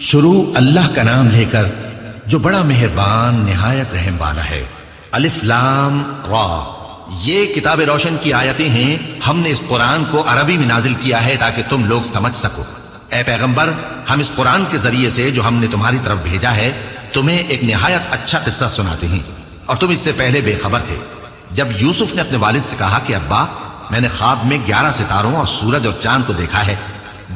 شروع اللہ کا نام لے کر جو بڑا مہربان نہایت رحم والا ہے۔ الف لام را، یہ کتاب روشن کی آیتیں ہیں۔ ہم نے اس قرآن کو عربی میں نازل کیا ہے تاکہ تم لوگ سمجھ سکو۔ اے پیغمبر، ہم اس قرآن کے ذریعے سے جو ہم نے تمہاری طرف بھیجا ہے تمہیں ایک نہایت اچھا قصہ سناتے ہیں، اور تم اس سے پہلے بے خبر تھے۔ جب یوسف نے اپنے والد سے کہا کہ ابا، میں نے خواب میں 11 ستاروں اور سورج اور چاند کو دیکھا ہے،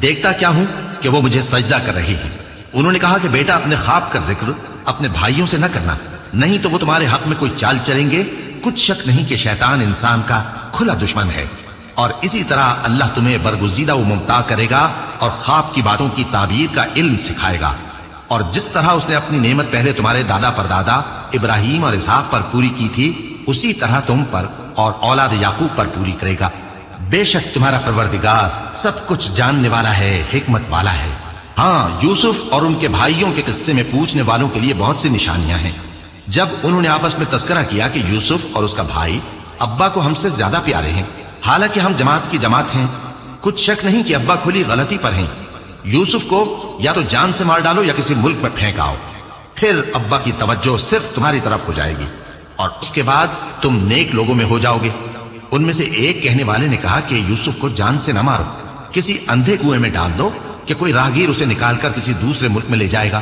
دیکھتا کیا ہوں کہ وہ مجھے سجدہ کر رہے ہیں۔ انہوں نے کہا کہ بیٹا، اپنے خواب کا ذکر اپنے بھائیوں سے نہ کرنا، نہیں تو وہ تمہارے حق میں کوئی چال چلیں گے۔ کچھ شک نہیں کہ شیطان انسان کا کھلا دشمن ہے، اور اسی طرح اللہ تمہیں برگزیدہ و ممتاز کرے گا اور خواب کی باتوں کی تعبیر کا علم سکھائے گا، اور جس طرح اس نے اپنی نعمت پہلے تمہارے دادا پردادا ابراہیم اور اسحاق پر پوری کی تھی، اسی طرح تم پر اور اولاد یعقوب پر پوری کرے گا۔ بے شک تمہارا پروردگار سب کچھ جاننے والا ہے، حکمت والا ہے۔ ہاں، یوسف اور ان کے بھائیوں کے قصے میں پوچھنے والوں کے لیے بہت سی نشانیاں ہیں۔ جب انہوں نے آپس میں تذکرہ کیا کہ یوسف اور اس کا بھائی ابا کو ہم سے زیادہ پیارے ہیں، حالانکہ ہم جماعت کی جماعت ہیں، کچھ شک نہیں کہ ابا کھلی غلطی پر ہیں۔ یوسف کو یا تو جان سے مار ڈالو یا کسی ملک میں پھینک آؤ، پھر ابا کی توجہ صرف تمہاری طرف ہو جائے گی، اور اس کے بعد تم نیک لوگوں میں ہو جاؤ گے۔ ان میں سے ایک کہنے والے نے کہا کہ یوسف کو جان سے نہ مارو، کسی اندھے کنویں میں ڈال دو کہ کوئی راہگیر اسے نکال کر کسی دوسرے ملک میں لے جائے گا۔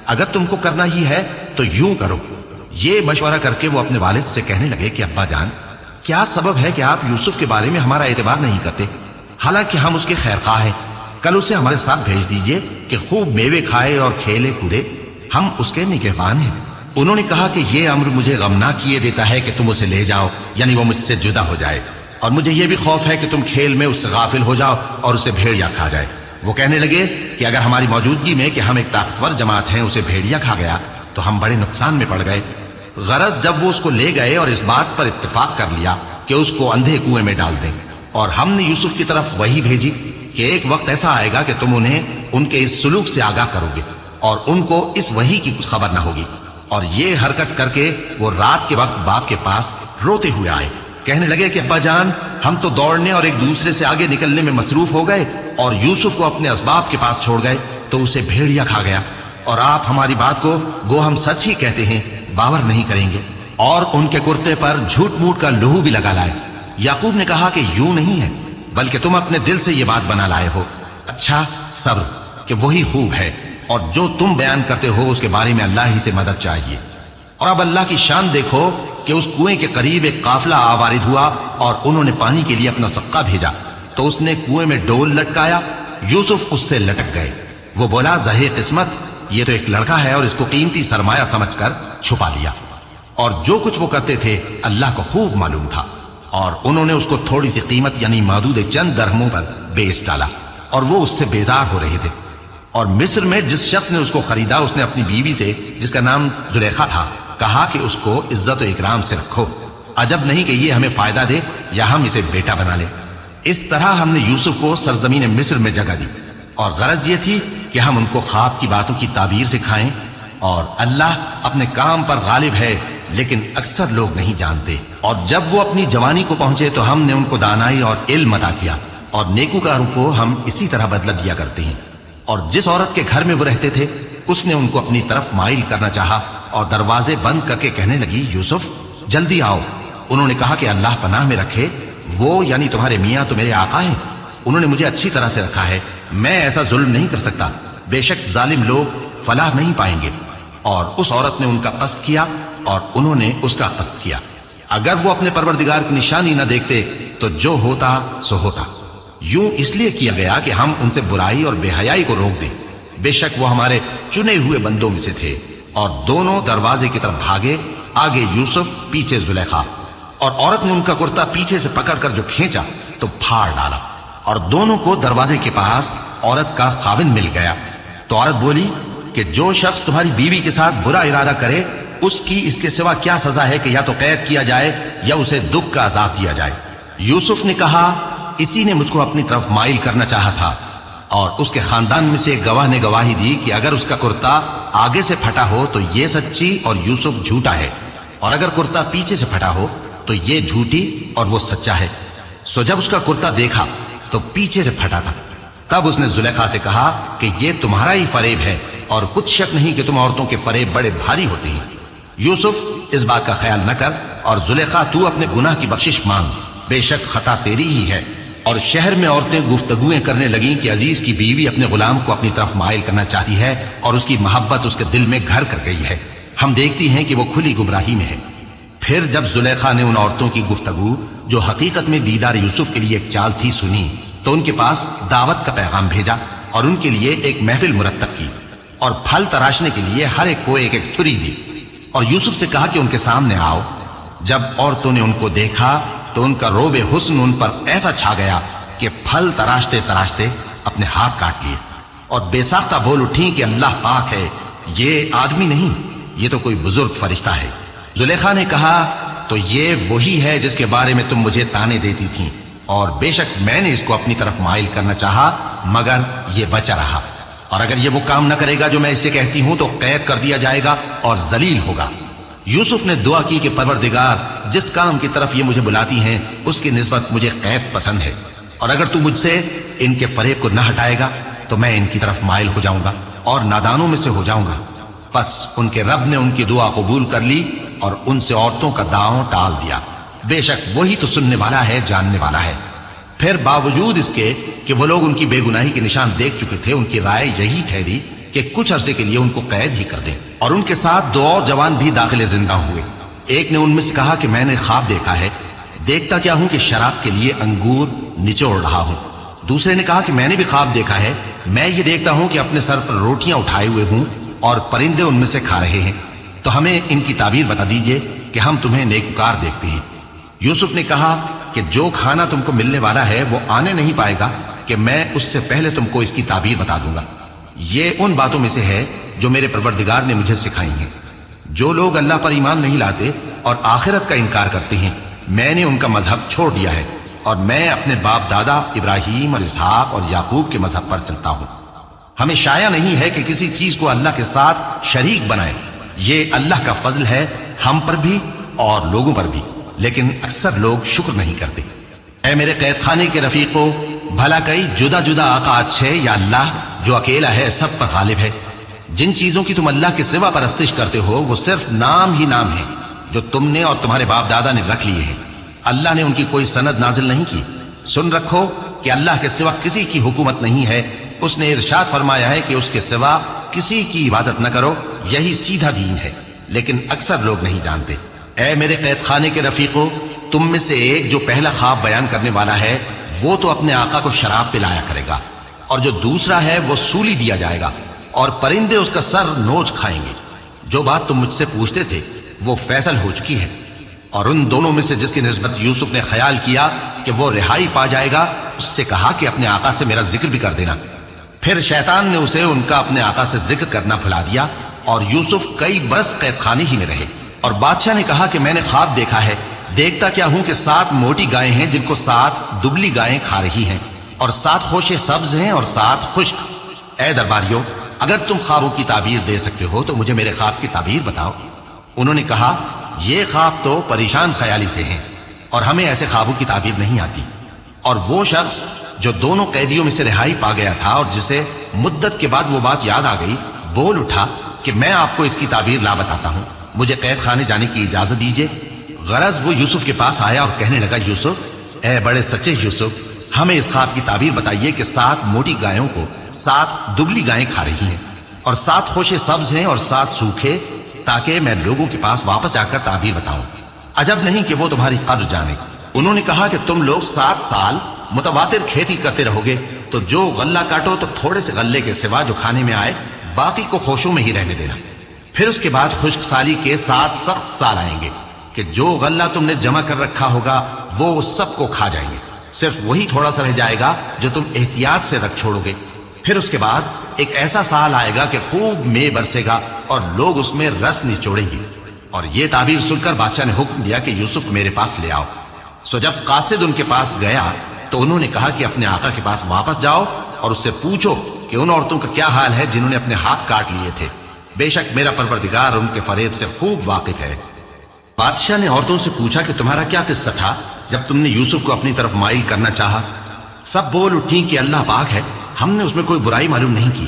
اگر تم کو کرنا ہی ہے تو یوں کرو۔ یہ مشورہ کر کے وہ اپنے والد سے کہنے لگے کہ ابا جان، کیا سبب ہے کہ آپ یوسف کے بارے میں ہمارا اعتبار نہیں کرتے؟ حالانکہ ہم اس کے خیر خواہ ہیں، کل اسے ہمارے ساتھ بھیج دیجئے کہ خوب میوے کھائے اور کھیلے کودے، ہم اس کے نگہبان ہیں۔ انہوں نے کہا کہ یہ امر مجھے غمناک کیے دیتا ہے کہ تم اسے لے جاؤ، یعنی وہ مجھ سے جدا ہو جائے، اور مجھے یہ بھی خوف ہے کہ تم کھیل میں اس سے غافل ہو جاؤ اور اسے بھیڑیا کھا جائے۔ وہ کہنے لگے کہ اگر ہماری موجودگی میں کہ ہم ایک طاقتور جماعت ہیں اسے بھیڑیا کھا گیا تو ہم بڑے نقصان میں پڑ گئے۔ غرض جب وہ اس کو لے گئے اور اس بات پر اتفاق کر لیا کہ اس کو اندھے کنویں میں ڈال دیں، اور ہم نے یوسف کی طرف وحی بھیجی کہ ایک وقت ایسا آئے گا کہ تم انہیں ان کے اس سلوک سے آگاہ کرو گے، اور ان کو اس وحی کی کچھ خبر نہ ہوگی۔ اور یہ حرکت کر کے وہ رات کے وقت باپ کے پاس روتے ہوئے آئے، کہنے لگے کہ ابا جان، ہم تو دوڑنے اور ایک دوسرے سے آگے نکلنے میں مصروف ہو گئے اور یوسف کو اپنے اسباب کے پاس چھوڑ گئے تو اسے بھیڑیا کھا گیا، اور آپ ہماری بات کو گو ہم سچ ہی کہتے ہیں باور نہیں کریں گے، اور ان کے کرتے پر جھوٹ موٹ کا لہو بھی لگا لائے۔ یعقوب نے کہا کہ یوں نہیں ہے، بلکہ تم اپنے دل سے یہ بات بنا لائے ہو۔ اچھا، صبر کہ وہی خوب ہے، اور جو تم بیان کرتے ہو اس کے بارے میں اللہ ہی سے مدد چاہیے۔ اور اب اللہ کی شان دیکھو کہ اس کنویں کے قریب ایک قافلہ آوارد ہوا اور انہوں نے پانی کے لیے اپنا سقا بھیجا، تو اس نے کنویں میں ڈول لٹکایا، یوسف اس سے لٹک گئے۔ وہ بولا، زہے قسمت، یہ تو ایک لڑکا ہے، اور اس کو قیمتی سرمایہ سمجھ کر چھپا لیا۔ اور جو کچھ وہ کرتے تھے اللہ کو خوب معلوم تھا، اور انہوں نے اس کو تھوڑی سی قیمت یعنی مادود چند درہموں پر بیچ ڈالا، اور وہ اس سے بیزار ہو رہے تھے۔ اور مصر میں جس شخص نے اس کو خریدا، اس نے اپنی بیوی سے جس کا نام زلیخا تھا کہا کہ اس کو عزت و اکرام سے رکھو، عجب نہیں کہ یہ ہمیں فائدہ دے یا ہم اسے بیٹا بنا لیں۔ اس طرح ہم نے یوسف کو سرزمین مصر میں جگہ دی، اور غرض یہ تھی کہ ہم ان کو خواب کی باتوں کی تعبیر سکھائیں، اور اللہ اپنے کام پر غالب ہے لیکن اکثر لوگ نہیں جانتے۔ اور جب وہ اپنی جوانی کو پہنچے تو ہم نے ان کو دانائی اور علم عطا کیا، اور نیکوکاروں کو ہم اسی طرح بدلہ دیا کرتے ہیں۔ اور جس عورت کے گھر میں وہ رہتے تھے اس نے ان کو اپنی طرف مائل کرنا چاہا، اور دروازے بند کر کے کہنے لگی، یوسف جلدی آؤ۔ انہوں نے کہا کہ اللہ پناہ میں رکھے، وہ یعنی تمہارے میاں تو میرے آقا ہیں، انہوں نے مجھے اچھی طرح سے رکھا ہے، میں ایسا ظلم نہیں کر سکتا، بے شک ظالم لوگ فلاح نہیں پائیں گے۔ اور اس عورت نے ان کا قصد کیا اور انہوں نے اس کا قصد کیا۔ اگر وہ اپنے پروردگار کی نشانی نہ دیکھتے تو جو ہوتا سو ہوتا۔ یوں اس لیے کیا گیا کہ ہم ان سے برائی اور بے حیائی کو روک دیں، بے شک وہ ہمارے چنے ہوئے بندوں میں سے تھے۔ اور دونوں دروازے کی طرف بھاگے، آگے یوسف پیچھے زلیخا، اور عورت نے ان کا کرتا پیچھے سے پکڑ کر جو کھینچا تو پھاڑ ڈالا، اور دونوں کو دروازے کے پاس عورت کا خاوند مل گیا۔ تو عورت بولی کہ جو شخص تمہاری بیوی کے ساتھ برا ارادہ کرے اس کی اس کے سوا کیا سزا ہے کہ یا تو قید کیا جائے یا اسے دکھ کا عذاب دیا جائے۔ یوسف نے کہا، اسی نے مجھ کو اپنی طرف مائل کرنا چاہا تھا۔ اور اس کے خاندان میں سے ایک گواہ نے گواہی دی کہ اگر اس کا کرتا آگے سے پھٹا ہو تو یہ سچی اور یوسف جھوٹا ہے، اور اگر کرتا پیچھے سے پھٹا ہو تو یہ جھوٹی اور وہ سچا ہے۔ سو جب اس کا کرتا دیکھا تو پیچھے سے پھٹا تھا، تب اس نے زلیخا سے کہا کہ یہ تمہارا ہی فریب ہے اور کچھ شک نہیں کہ تم عورتوں کے فریب بڑے بھاری ہوتے ہیں۔ یوسف اس بات کا خیال نہ کر اور زلیخا تو اپنے گناہ کی بخشش مانگ، بے شک خطا تیری ہی ہے۔ اور شہر میں عورتیں گفتگویں کرنے لگیں کہ عزیز کی بیوی اپنے غلام کو اپنی طرف مائل کرنا چاہتی ہے اور اس کی محبت اس کے دل میں گھر کر گئی ہے، ہم دیکھتی ہیں کہ وہ کھلی گمراہی میں ہے۔ پھر جب زلیخا نے ان عورتوں کی گفتگو جو حقیقت میں دیدار یوسف کے لیے ایک چال تھی سنی تو ان کے پاس دعوت کا پیغام بھیجا اور ان کے لیے ایک محفل مرتب کی اور پھل تراشنے کے لیے ہر ایک کو ایک ایک چھری دی اور یوسف سے کہا کہ ان کے سامنے آؤ۔ جب عورتوں نے ان کو دیکھا تو ان کا روب حسن ان پر ایسا چھا گیا کہ پھل تراشتے تراشتے اپنے ہاتھ کاٹ لیے اور بے ساختہ بول اٹھی کہ اللہ پاک ہے، یہ آدمی نہیں، یہ تو کوئی بزرگ فرشتہ ہے۔ زلیخا نے کہا تو یہ وہی ہے جس کے بارے میں تم مجھے تانے دیتی تھیں، اور بے شک میں نے اس کو اپنی طرف مائل کرنا چاہا مگر یہ بچا رہا، اور اگر یہ وہ کام نہ کرے گا جو میں اسے کہتی ہوں تو قید کر دیا جائے گا اور ذلیل ہوگا۔ یوسف نے دعا کی کہ پروردگار، جس کام کی طرف یہ مجھے بلاتی ہیں اس کی نسبت مجھے قید پسند ہے، اور اگر تو مجھ سے ان کے فریب کو نہ ہٹائے گا تو میں ان کی طرف مائل ہو جاؤں گا اور نادانوں میں سے ہو جاؤں گا۔ پس ان کے رب نے ان کی دعا قبول کر لی اور ان سے عورتوں کا داؤں ٹال دیا، بے شک وہی تو سننے والا ہے، جاننے والا ہے۔ پھر باوجود اس کے کہ وہ لوگ ان کی بے گناہی کے نشان دیکھ چکے تھے، ان کی رائے یہی ٹھہری کہ کچھ عرصے کے لیے ان کو قید ہی کر دیں، اور ان کے ساتھ دو اور جوان بھی داخل زندہ ہوئے۔ ایک نے ان میں سے کہا کہ میں نے خواب دیکھا ہے، دیکھتا کیا ہوں کہ شراب کے لیے انگور نچوڑ رہا ہوں۔ دوسرے نے کہا کہ میں نے بھی خواب دیکھا ہے، میں یہ دیکھتا ہوں کہ اپنے سر پر روٹیاں اٹھائے ہوئے ہوں اور پرندے ان میں سے کھا رہے ہیں، تو ہمیں ان کی تعبیر بتا دیجئے کہ ہم تمہیں نیکوکار دیکھتے ہیں۔ یوسف نے کہا کہ جو کھانا تم کو ملنے والا ہے وہ آنے نہیں پائے گا کہ میں اس سے پہلے تم کو اس کی تعبیر بتا دوں گا۔ یہ ان باتوں میں سے ہے جو میرے پروردگار نے مجھے سکھائی ہیں۔ جو لوگ اللہ پر ایمان نہیں لاتے اور آخرت کا انکار کرتے ہیں، میں نے ان کا مذہب چھوڑ دیا ہے اور میں اپنے باپ دادا ابراہیم اور اسحاق اور یعقوب کے مذہب پر چلتا ہوں۔ ہمیں شایع نہیں ہے کہ کسی چیز کو اللہ کے ساتھ شریک بنائیں، یہ اللہ کا فضل ہے ہم پر بھی اور لوگوں پر بھی، لیکن اکثر لوگ شکر نہیں کرتے۔ اے میرے قید خانے کے رفیقوں، بھلا کئی جدا جدا آقا اچھے یا اللہ جو اکیلا ہے سب پر غالب ہے؟ جن چیزوں کی تم اللہ کے سوا پرستش کرتے ہو وہ صرف نام ہی نام ہیں جو تم نے اور تمہارے باپ دادا نے رکھ لیے ہیں، اللہ نے ان کی کوئی سند نازل نہیں کی۔ سن رکھو کہ اللہ کے سوا کسی کی حکومت نہیں ہے، اس نے ارشاد فرمایا ہے کہ اس کے سوا کسی کی عبادت نہ کرو، یہی سیدھا دین ہے، لیکن اکثر لوگ نہیں جانتے۔ اے میرے قید خانے کے رفیقوں، تم میں سے ایک جو پہلا خواب بیان کرنے والا ہے وہ تو اپنے آقا کو شراب پلایا کرے گا، اور جو دوسرا ہے وہ سولی دیا جائے گا اور پرندے اس کا سر نوچ کھائیں گے۔ جو بات تم مجھ سے پوچھتے تھے وہ فیصل ہو چکی ہے، اور ان دونوں میں سے جس کی نسبت یوسف نے خیال کیا کہ وہ رہائی پا جائے گا، اس سے کہا کہ اپنے آقا سے میرا ذکر بھی کر دینا۔ پھر شیطان نے اسے ان کا اپنے آقا سے ذکر کرنا بھلا دیا، اور یوسف کئی برس قید خانے ہی میں رہے۔ اور بادشاہ نے کہا کہ میں نے خواب دیکھا ہے، دیکھتا کیا ہوں کہ 7 موٹی گائیں ہیں جن کو 7 دبلی گائیں کھا رہی ہیں، اور 7 خوشے سبز ہیں اور 7 خشک۔ اے درباریوں، اگر تم خوابوں کی تعبیر دے سکتے ہو تو مجھے میرے خواب کی تعبیر بتاؤ۔ انہوں نے کہا یہ خواب تو پریشان خیالی سے ہیں اور ہمیں ایسے خوابوں کی تعبیر نہیں آتی۔ اور وہ شخص جو دونوں قیدیوں میں سے رہائی پا گیا تھا اور جسے مدت کے بعد وہ بات یاد آ گئی، بول اٹھا کہ میں آپ کو اس کی تعبیر لا بتاتا ہوں، مجھے قید خانے جانے کی اجازت دیجیے۔ غرض وہ یوسف کے پاس آیا اور کہنے لگا، یوسف، اے بڑے سچے یوسف، ہمیں اس خواب کی تعبیر بتائیے کہ 7 موٹی گایوں کو 7 دبلی گائیں کھا رہی ہیں، اور 7 خوشے سبز ہیں اور 7 سوکھے، تاکہ میں لوگوں کے پاس واپس جا کر تعبیر بتاؤں۔ عجب نہیں کہ وہ تمہاری قدر جانے۔ انہوں نے کہا کہ تم لوگ 7 سال متواتر کھیتی کرتے رہو گے، تو جو غلہ کاٹو تو تھوڑے سے غلے کے سوا جو کھانے میں آئے باقی کو خوشوں میں ہی رہنے دینا۔ پھر اس کے بعد خشک سالی کے 7 سخت سال آئیں گے کہ جو غلہ تم نے جمع کر رکھا ہوگا وہ سب کو کھا جائیں گے، صرف وہی تھوڑا سا رہ جائے گا جو تم احتیاط سے رکھ چھوڑو گے۔ پھر اس کے بعد ایک ایسا سال آئے گا کہ خوب مے برسے گا اور لوگ اس میں رس نچوڑیں گے۔ اور یہ تعبیر سن کر بادشاہ نے حکم دیا کہ یوسف میرے پاس لے آؤ۔ سو جب قاصد ان کے پاس گیا تو انہوں نے کہا کہ اپنے آقا کے پاس واپس جاؤ اور اس سے پوچھو کہ ان عورتوں کا کیا حال ہے جنہوں نے اپنے ہاتھ کاٹ لیے تھے، بے شک میرا پروردگار ان کے فریب سے خوب واقف ہے۔ بادشاہ نے عورتوں سے پوچھا کہ تمہارا کیا قصہ تھا جب تم نے یوسف کو اپنی طرف مائل کرنا چاہا؟ سب بول اٹھیں کہ اللہ پاک ہے، ہم نے اس میں کوئی برائی معلوم نہیں کی،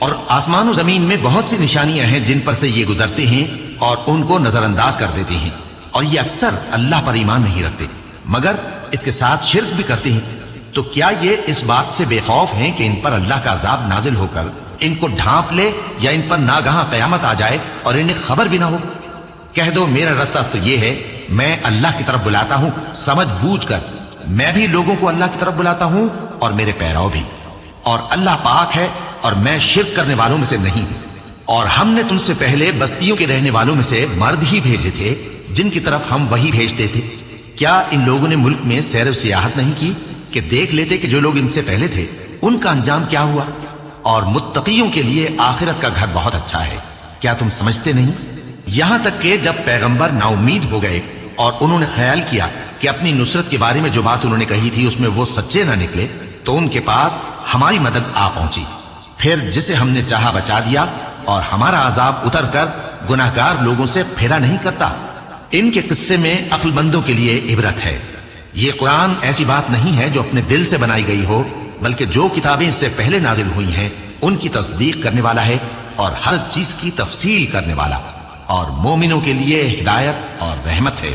اور آسمان و زمین میں بہت سی نشانیاں ہیں جن پر سے یہ گزرتے ہیں اور ان کو نظر انداز کر دیتے ہیں، اور یہ اکثر اللہ پر ایمان نہیں رکھتے مگر اس کے ساتھ شرک بھی کرتے ہیں۔ تو کیا یہ اس بات سے بے خوف ہیں کہ ان پر اللہ کا عذاب نازل ہو کر ان کو ڈھانپ لے، یا ان پر ناگہاں قیامت آ جائے اور انہیں خبر بھی نہ ہو؟ کہہ دو میرا راستہ تو یہ ہے، میں اللہ کی طرف بلاتا ہوں سمجھ بوجھ کر، میں بھی لوگوں کو اللہ کی طرف بلاتا ہوں اور میرے پیرو بھی، اور اللہ پاک ہے اور میں شرک کرنے والوں میں سے نہیں ہوں۔ اور ہم نے تم سے پہلے بستیوں کے رہنے والوں میں سے مرد ہی بھیجے تھے جن کی طرف ہم وہی بھیجتے تھے۔ کیا ان لوگوں نے ملک میں سیر و سیاحت نہیں کی کہ دیکھ لیتے کہ جو لوگ ان سے پہلے تھے ان کا انجام کیا ہوا؟ اور متقیوں کے لیے آخرت کا گھر بہت اچھا ہے، کیا تم سمجھتے نہیں؟ یہاں تک کہ جب پیغمبر نا امید ہو گئے اور انہوں نے خیال کیا کہ اپنی نصرت کے بارے میں جو بات انہوں نے کہی تھی اس میں وہ سچے نہ نکلے، تو ان کے پاس ہماری مدد آ پہنچی، پھر جسے ہم نے چاہا بچا دیا، اور ہمارا عذاب اتر کر گناہگار لوگوں سے پھیرا نہیں کرتا۔ ان کے قصے میں عقل مندوں کے لیے عبرت ہے۔ یہ قرآن ایسی بات نہیں ہے جو اپنے دل سے بنائی گئی ہو، بلکہ جو کتابیں اس سے پہلے نازل ہوئی ہیں ان کی تصدیق کرنے والا ہے اور ہر چیز کی تفصیل کرنے والا، اور مومنوں کے لیے ہدایت اور رحمت ہے۔